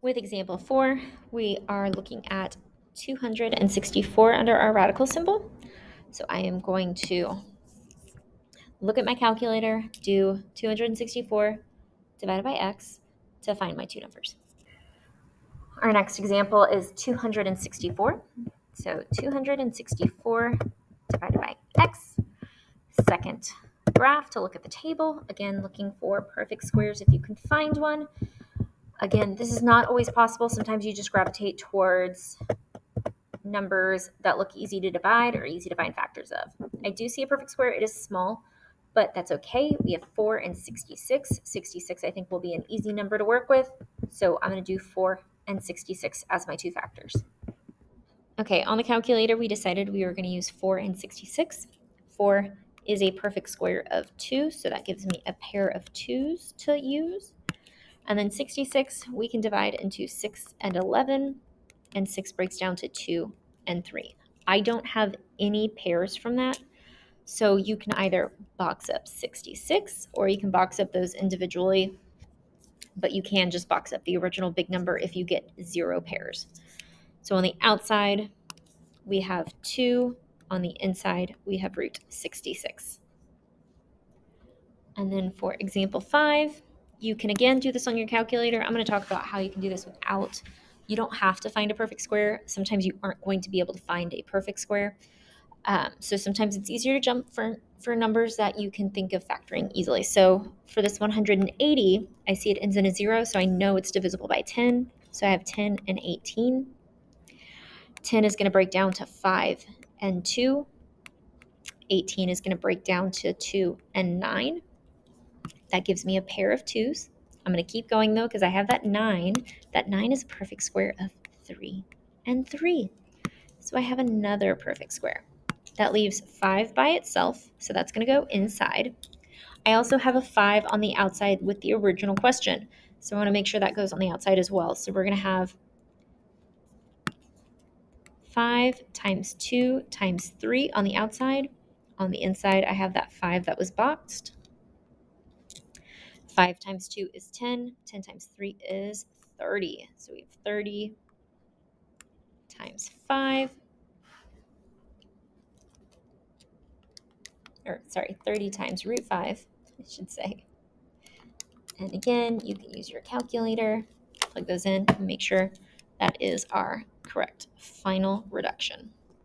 With example 4, we are looking at 264 under our radical symbol. So I am going to look at my calculator, do 264 divided by x to find my two numbers. Our next example is 264. So 264 divided by x. Second graph to look at the table. Again, looking for perfect squares if you can find one. Again, this is not always possible. Sometimes you just gravitate towards numbers that look easy to divide or easy to find factors of. I do see a perfect square. It is small, but that's okay. We have 4 and 66. 66, I think, will be an easy number to work with. So I'm going to do 4 and 66 as my two factors. Okay, on the calculator, we decided we were going to use 4 and 66. 4 is a perfect square of 2, so that gives me a pair of 2's to use. And then 66, we can divide into 6 and 11, and 6 breaks down to 2 and 3. I don't have any pairs from that, so you can either box up 66 or you can box up those individually, but you can just box up the original big number if you get 0 pairs. So on the outside, we have 2. On the inside, we have root 66. And then for example 5, you can again do this on your calculator. I'm going to talk about how you can do this without. You don't have to find a perfect square. Sometimes you aren't going to be able to find a perfect square. So sometimes it's easier to jump for numbers that you can think of factoring easily. So for this 180, I see it ends in a 0, so I know it's divisible by 10. So I have 10 and 18. 10 is going to break down to 5 and 2. 18 is going to break down to 2 and 9. That gives me a pair of 2's. I'm going to keep going though because I have that 9. That 9 is a perfect square of 3 and 3. So I have another perfect square. That leaves 5 by itself, so that's going to go inside. I also have a 5 on the outside with the original question, so I want to make sure that goes on the outside as well. So we're going to have 5 times 2 times 3 on the outside. On the inside, I have that 5 that was boxed. 5 times 2 is 10. 10 times 3 is 30. So we have 30 times 5. 30 times root 5, I should say. And again, you can use your calculator, plug those in, and make sure that is our correct final reduction.